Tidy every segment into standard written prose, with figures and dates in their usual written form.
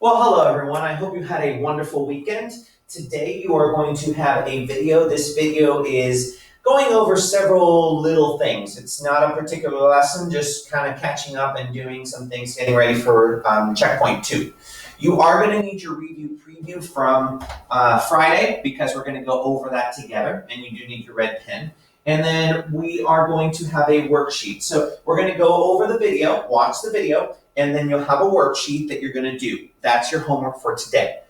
Well, hello everyone. I hope you had a wonderful weekend. Today you are going to have a video. This video is going over several little things. It's not a particular lesson, just kind of catching up and doing some things, getting ready for Checkpoint 2. You are going to need your review preview from Friday because we're going to go over that together, and you do need your red pen. And then we are going to have a worksheet. So we're going to go over the video, watch the video, and then you'll have a worksheet that you're going to do. That's your homework for today.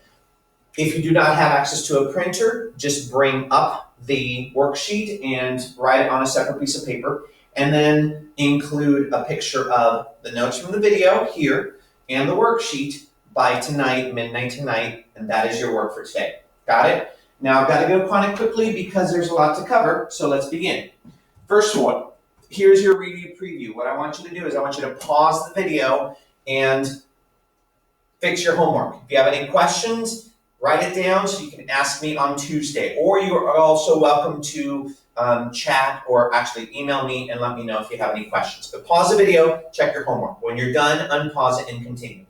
If you do not have access to a printer, just bring up the worksheet and write it on a separate piece of paper, and then include a picture of the notes from the video here and the worksheet by tonight, midnight tonight, and that is your work for today. Got it? Now I've got to go upon it quickly because there's a lot to cover, so let's begin. First one, here's your review preview. What I want you to do is I want you to pause the video and fix your homework. If you have any questions, write it down so you can ask me on Tuesday. Or you are also welcome to chat or actually email me and let me know if you have any questions. But pause the video, check your homework. When you're done, unpause it and continue.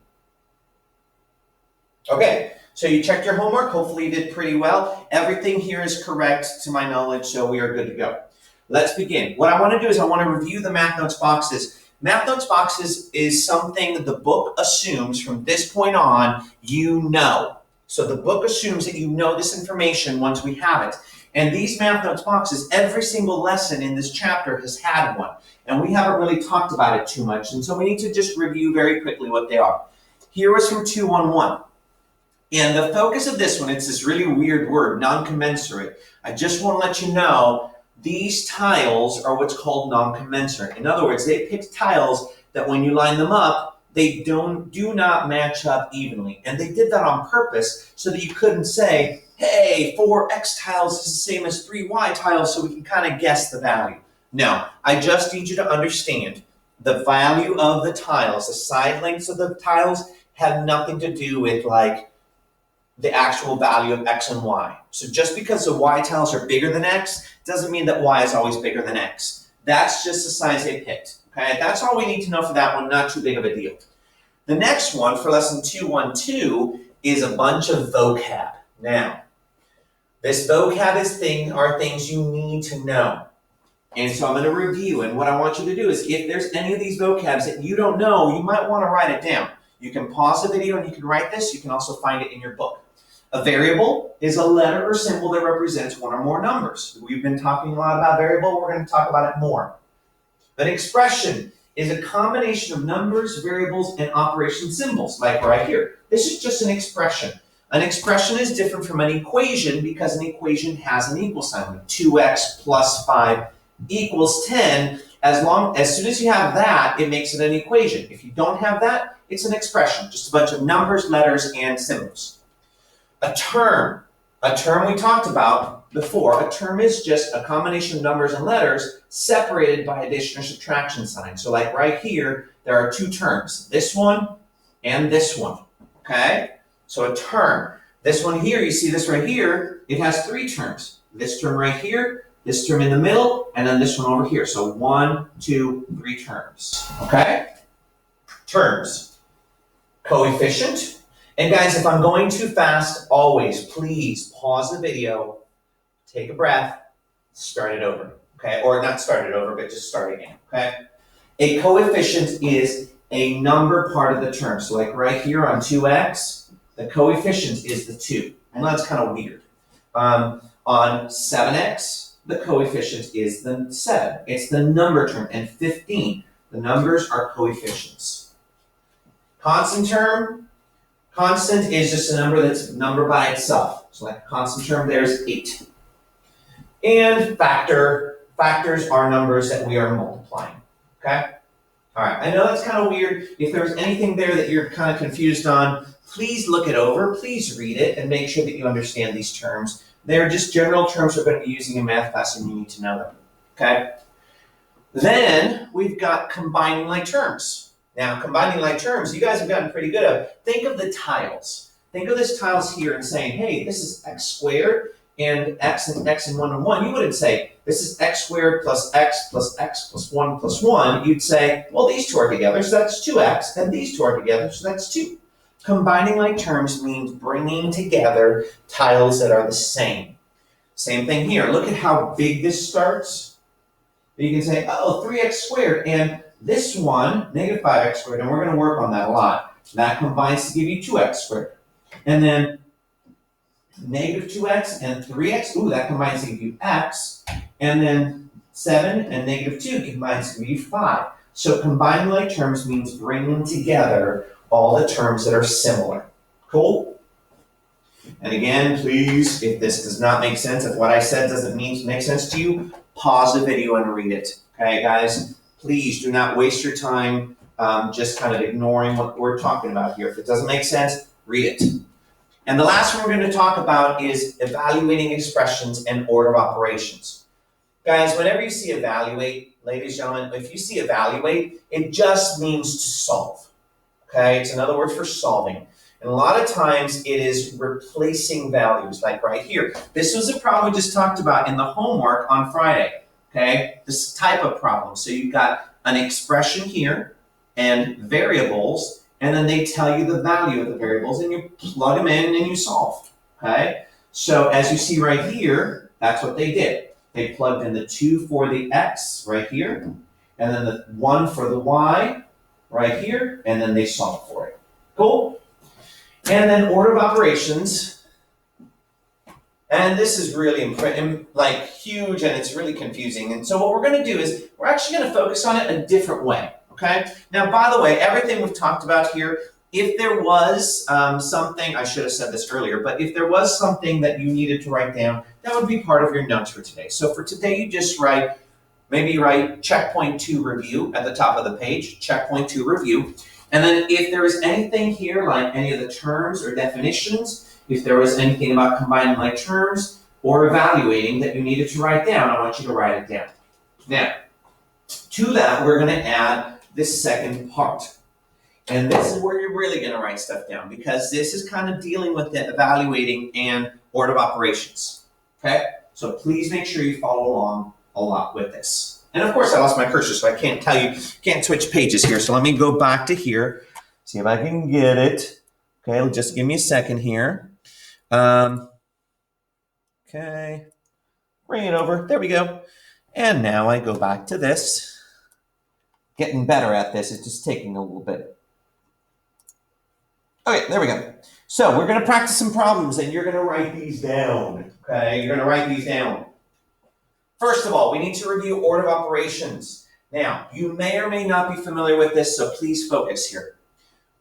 Okay, so you checked your homework. Hopefully you did pretty well. Everything here is correct to my knowledge, so we are good to go. Let's begin. What I want to do is I want to review the math notes boxes. Math notes boxes is something that the book assumes from this point on you know. So the book assumes that you know this information once we have it. And these math notes boxes, every single lesson in this chapter has had one. And we haven't really talked about it too much. And so we need to just review very quickly what they are. Here was from 211. And the focus of this one, it's this really weird word, non-commensurate. I just want to let you know these tiles are what's called non-commensurate. In other words, they picked tiles that when you line them up, they do not match up evenly. And they did that on purpose so that you couldn't say, hey, 4x tiles is the same as 3y tiles, so we can kind of guess the value. No, I just need you to understand the value of the tiles, the side lengths of the tiles have nothing to do with like the actual value of x and y. So just because the y tiles are bigger than x doesn't mean that y is always bigger than x. That's just the size they picked. Okay, that's all we need to know for that one, not too big of a deal. The next one for lesson 212 is a bunch of vocab. Now, this vocab are things you need to know. And so I'm going to review, and what I want you to do is if there's any of these vocabs that you don't know, you might want to write it down. You can pause the video and you can write this. You can also find it in your book. A variable is a letter or symbol that represents one or more numbers. We've been talking a lot about variable. We're going to talk about it more. An expression is a combination of numbers, variables, and operation symbols, like right here. This is just an expression. An expression is different from an equation because an equation has an equal sign, like 2x plus 5 equals 10. As soon as you have that, it makes it an equation. If you don't have that, it's an expression, just a bunch of numbers, letters, and symbols. A term we talked about before. A term is just a combination of numbers and letters separated by addition or subtraction signs. So like right here, there are two terms, this one and this one, okay? So a term. This one here, you see this right here, it has three terms. This term right here, this term in the middle, and then this one over here. So 1, 2, 3 terms, okay? Terms. Coefficient. And guys, if I'm going too fast, always, please pause the video, take a breath, start it over, okay? Or not start it over, but just start again, okay? A coefficient is a number part of the term. So like right here on 2x, the coefficient is the 2. I know that's kind of weird. On 7x, the coefficient is the 7. It's the number term. And 15, the numbers are coefficients. Constant term. Constant is just a number that's a number by itself. So like a constant term, there's 8. And factors are numbers that we are multiplying, okay? All right, I know that's kind of weird. If there's anything there that you're kind of confused on, please look it over, please read it, and make sure that you understand these terms. They're just general terms we're going to be using in math class, and you need to know them, okay? Then we've got combining like terms. Now, combining like terms, you guys have gotten pretty good at. Think of the tiles. Think of this tiles here and saying, hey, this is x squared and x and 1 and 1. You wouldn't say, this is x squared plus x plus 1 plus 1. You'd say, well, these two are together, so that's 2x, and these two are together, so that's 2. Combining like terms means bringing together tiles that are the same. Same thing here. Look at how big this starts. You can say, oh, 3x squared, and this one, negative 5x squared, and we're going to work on that a lot. That combines to give you 2x squared. And then negative 2x and 3x, ooh, that combines to give you x. And then 7 and negative 2 combines to give you 5. So combining like terms means bringing together all the terms that are similar. Cool? And again, please, if this does not make sense, if what I said doesn't make sense to you, pause the video and read it. Okay, guys? Please do not waste your time just kind of ignoring what we're talking about here. If it doesn't make sense, read it. And the last one we're going to talk about is evaluating expressions and order of operations. Guys, whenever you see evaluate, ladies and gentlemen, if you see evaluate, it just means to solve. Okay, it's another word for solving. And a lot of times it is replacing values, like right here. This was a problem we just talked about in the homework on Friday. Okay, this type of problem. So you've got an expression here and variables, and then they tell you the value of the variables, and you plug them in and you solve. Okay, so as you see right here, that's what they did. They plugged in the 2 for the x right here, and then the 1 for the y right here, and then they solved for it. Cool? And then order of operations, and this is really like huge, and it's really confusing. And so what we're going to do is we're actually going to focus on it a different way. Okay. Now, by the way, everything we've talked about here, if there was something, I should have said this earlier, but if there was something that you needed to write down, that would be part of your notes for today. So for today, you just maybe write checkpoint 2 review at the top of the page, checkpoint 2 review. And then if there is anything here, like any of the terms or definitions, if there was anything about combining like terms or evaluating that you needed to write down, I want you to write it down. Now, to that, we're going to add this second part. And this is where you're really going to write stuff down, because this is kind of dealing with the evaluating and order of operations. Okay? So please make sure you follow along a lot with this. And of course, I lost my cursor, so I can't tell you, can't switch pages here. So let me go back to here, see if I can get it. Okay, just give me a second here. Okay, bring it over. There we go. And now I go back to this. Getting better at this. It's just taking a little bit. Okay, there we go. So we're going to practice some problems, and you're going to write these down. Okay, you're going to write these down. First of all, we need to review order of operations. Now, you may or may not be familiar with this, so please focus here.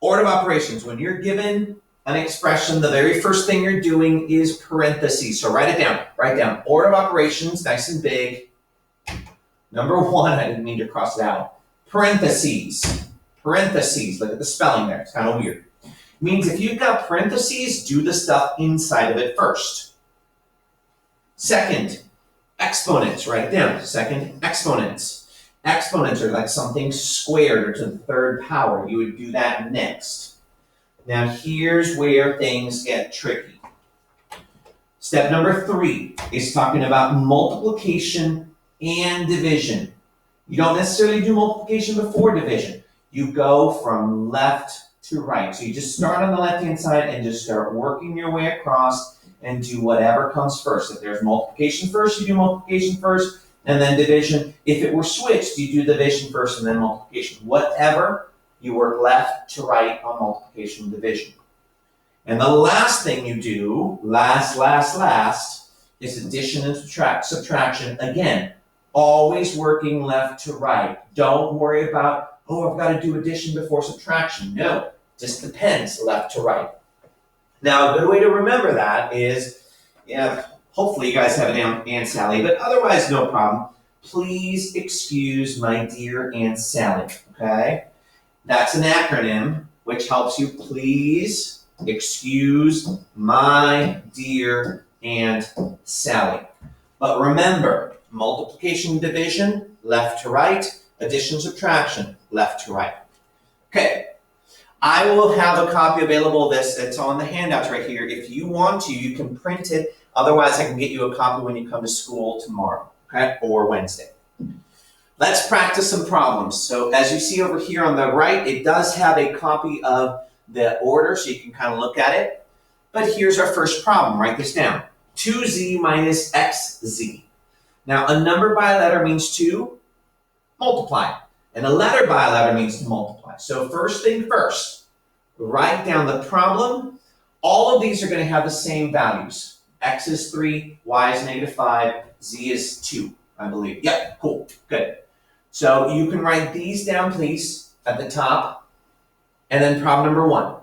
Order of operations. When you're given an expression, the very first thing you're doing is parentheses. So write it down. Write down order of operations, nice and big. Number 1, I didn't mean to cross it out. Parentheses. Parentheses. Look at the spelling there. It's kind of weird. It means if you've got parentheses, do the stuff inside of it first. Second, exponents. Write it down. Second, exponents. Exponents are like something squared or to the 3rd power. You would do that next. Now here's where things get tricky. Step number 3 is talking about multiplication and division. You don't necessarily do multiplication before division. You go from left to right. So you just start on the left-hand side and just start working your way across and do whatever comes first. If there's multiplication first, you do multiplication first, and then division. If it were switched, you do division first and then multiplication. Whatever, you work left to right on multiplication and division. And the last thing you do, last, is addition and subtraction. Again, always working left to right. Don't worry about, oh, I've got to do addition before subtraction. No, just depends left to right. Now, a good way to remember that is, hopefully you guys have an Aunt Sally, but otherwise no problem. Please excuse my dear Aunt Sally, okay? That's an acronym which helps you please excuse my dear Aunt Sally. But remember, multiplication, division, left to right, addition, subtraction, left to right. Okay, I will have a copy available of this. It's on the handouts right here. If you want to, you can print it. Otherwise, I can get you a copy when you come to school tomorrow, okay, or Wednesday. Let's practice some problems. So as you see over here on the right, it does have a copy of the order so you can kind of look at it. But here's our first problem. Write this down. 2z minus xz. Now, a number by a letter means to multiply, and a letter by a letter means to multiply. So first thing first, write down the problem. All of these are going to have the same values. X is 3, y is -5, z is 2, I believe. Yep, cool, good. So you can write these down, please, at the top, and then problem number 1.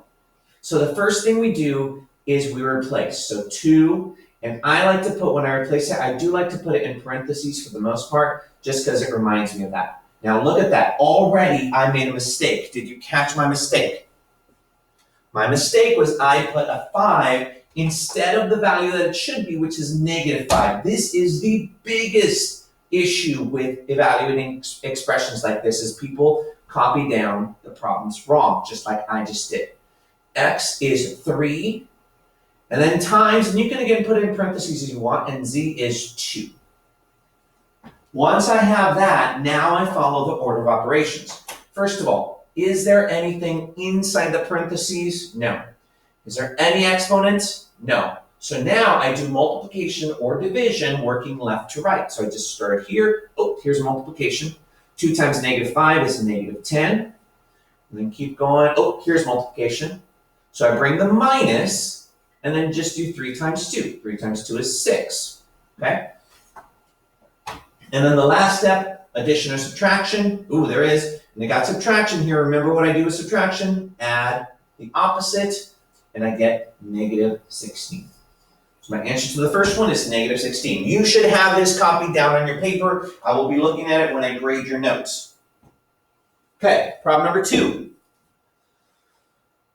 So the first thing we do is we replace. So 2, and I like to put, when I replace it, I do like to put it in parentheses for the most part, just because it reminds me of that. Now look at that. Already I made a mistake. Did you catch my mistake? My mistake was I put a 5 instead of the value that it should be, which is -5. This is the biggest issue with evaluating expressions like this, is people copy down the problems wrong, just like I just did. X is 3, and then times, and you can again put it in parentheses as you want, and z is 2. Once I have that, now I follow the order of operations. First of all, is there anything inside the parentheses? No. Is there any exponents? No. So now I do multiplication or division working left to right. So I just start here. Oh, here's multiplication. 2 times -5 is -10. And then keep going. Oh, here's multiplication. So I bring the minus, and then just do 3 times 2. 3 times 2 is 6. Okay? And then the last step, addition or subtraction. Ooh, there is. And I got subtraction here. Remember what I do with subtraction? Add the opposite, and I get -16. So my answer to the first one is -16. You should have this copied down on your paper. I will be looking at it when I grade your notes. Okay, problem number 2.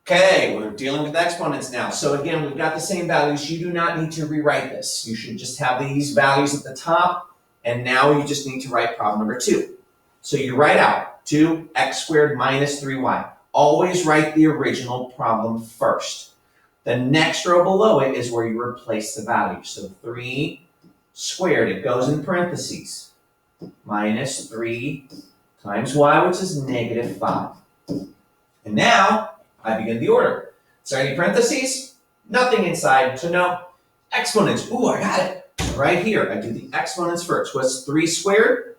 Okay, we're dealing with exponents now. So again, we've got the same values. You do not need to rewrite this. You should just have these values at the top, and now you just need to write problem number 2. So you write out 2x squared minus 3y. Always write the original problem first. The next row below it is where you replace the value. So 3 squared, it goes in parentheses, minus 3 times y, which is -5. And now I begin the order. Is there any parentheses? Nothing inside, so no. Exponents, ooh, I got it. So right here, I do the exponents first. What's 3 squared?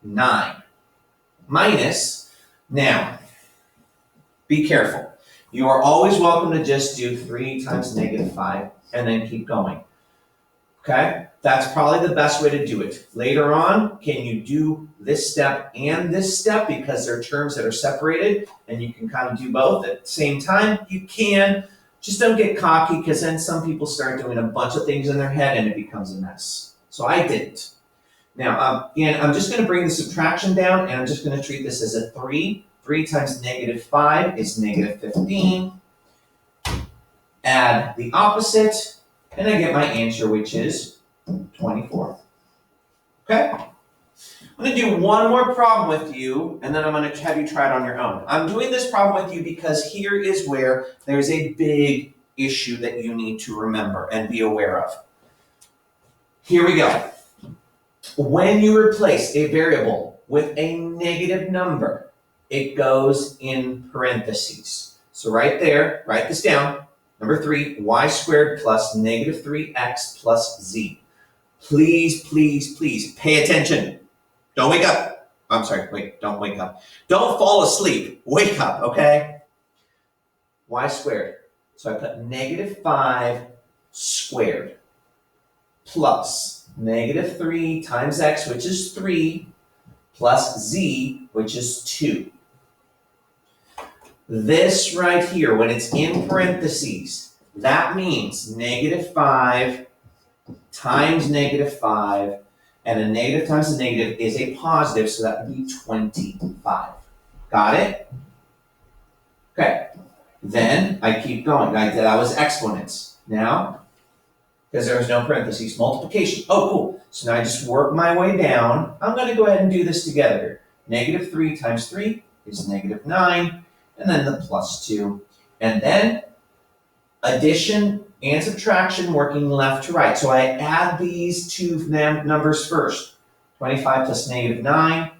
9. Minus, now, be careful. You are always welcome to just do 3 times -5 and then keep going. Okay? That's probably the best way to do it. Later on, can you do this step and this step because they're terms that are separated and you can kind of do both at the same time? You can. Just don't get cocky, because then some people start doing a bunch of things in their head and it becomes a mess. So I didn't. Now, again, I'm just going to bring the subtraction down, and I'm just going to treat this as a 3. 3 times -5 is -15. Add the opposite, and I get my answer, which is 24. Okay? I'm going to do one more problem with you, and then I'm going to have you try it on your own. I'm doing this problem with you because here is where there's a big issue that you need to remember and be aware of. Here we go. When you replace a variable with a negative number, it goes in parentheses. So right there, write this down. Number 3, y squared plus -3x plus z. Please, please, please pay attention. Don't wake up. I'm sorry, wait, don't wake up. Don't fall asleep. Wake up, okay? Y squared. So I put -5 squared plus -3 times x, which is 3, plus z, which is 2. This right here, when it's in parentheses, that means -5 times -5, and a negative times a negative is a positive, so that would be 25. Got it? Okay. Then I keep going. That was exponents. Now, because there was no parentheses, multiplication. Oh, cool. So now I just work my way down. I'm going to go ahead and do this together. -3 times 3 is -9, and then the plus 2. And then addition and subtraction working left to right. So I add these two numbers first. 25 plus -9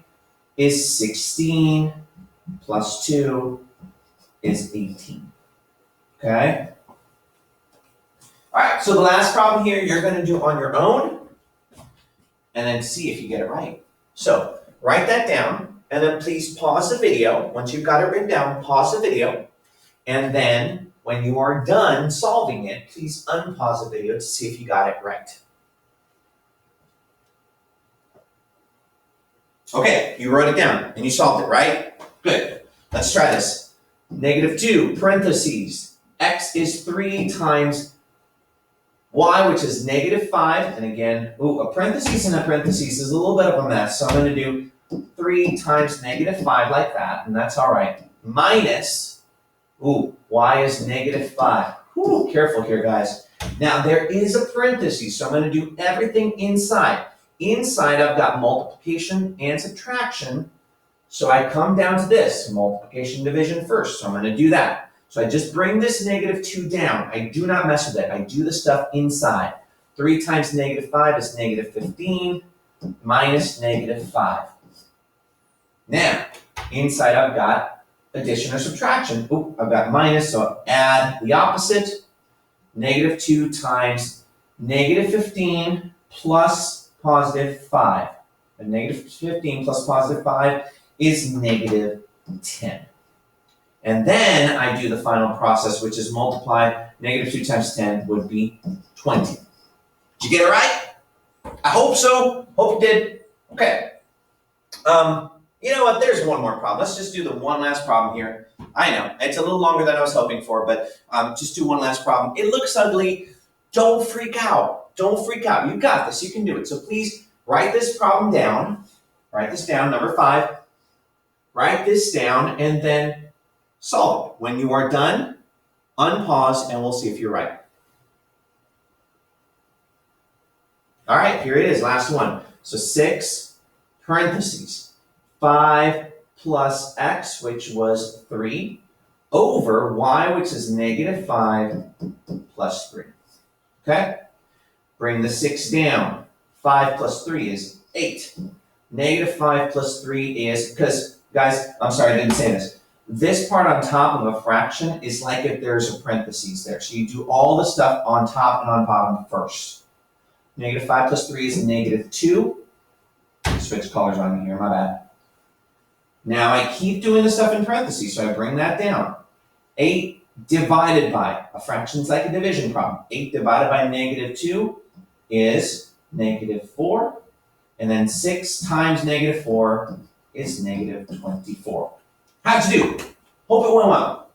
is 16 plus 2 is 18. Okay? All right, so the last problem here you're going to do on your own and then see if you get it right. So write that down and then please pause the video. Once you've got it written down, pause the video. And then when you are done solving it, please unpause the video to see if you got it right. Okay, you wrote it down and you solved it, right? Good. Let's try this. -2, parentheses, x is 3 times y, which is -5. And again, a parentheses and a parentheses is a little bit of a mess. So I'm going to do 3 times -5 like that, and that's all right. Minus, y is -5. Careful here, guys. Now, there is a parentheses, so I'm going to do everything inside. Inside, I've got multiplication and subtraction. So I come down to this, multiplication division first. So I'm going to do that. So I just bring this -2 down. I do not mess with it. I do the stuff inside. 3 times -5 is -15 minus -5. Now, inside I've got addition or subtraction. I've got minus, so add the opposite. -2 times -15 plus +5. And -15 plus +5 is -10. And then I do the final process, which is multiply. -2 times 10 would be 20. Did you get it right? I hope so. Hope you did. Okay. You know what? There's one more problem. Let's just do the one last problem here. I know, it's a little longer than I was hoping for, but just do one last problem. It looks ugly. Don't freak out. Don't freak out. You got this. You can do it. So please write this problem down. Write this down, number 5. Write this down and then solve it. When you are done, unpause and we'll see if you're right. All right, here it is, last one. So 6 parentheses. 5 plus x, which was 3, over y, which is -5 plus 3. Okay? Bring the 6 down. 5 plus 3 is 8. -5 plus 3 is, because, guys, I'm sorry, I didn't say this. This part on top of a fraction is like if there's a parentheses there. So you do all the stuff on top and on bottom first. -5 plus 3 is -2. Switch colors on me here, my bad. Now I keep doing the stuff in parentheses, so I bring that down. 8 divided by, a fraction's like a division problem. 8 divided by -2 is -4. And then 6 times -4 is -24. How'd you do? Hope it went well.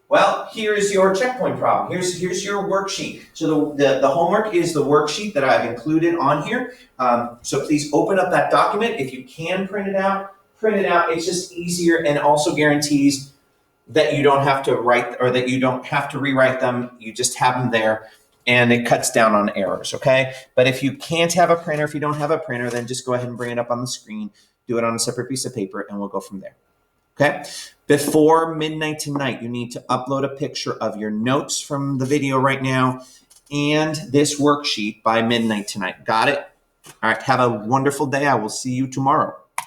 Well, here's your checkpoint problem. Here's your worksheet. So the homework is the worksheet that I've included on here. So please open up that document. If you can print it out, print it out. It's just easier and also guarantees that you don't have to write or that you don't have to rewrite them. You just have them there and it cuts down on errors, okay? But if you can't have a printer, if you don't have a printer, then just go ahead and bring it up on the screen, do it on a separate piece of paper, and we'll go from there, okay? Before midnight tonight, you need to upload a picture of your notes from the video right now and this worksheet by midnight tonight. Got it? All right, have a wonderful day. I will see you tomorrow.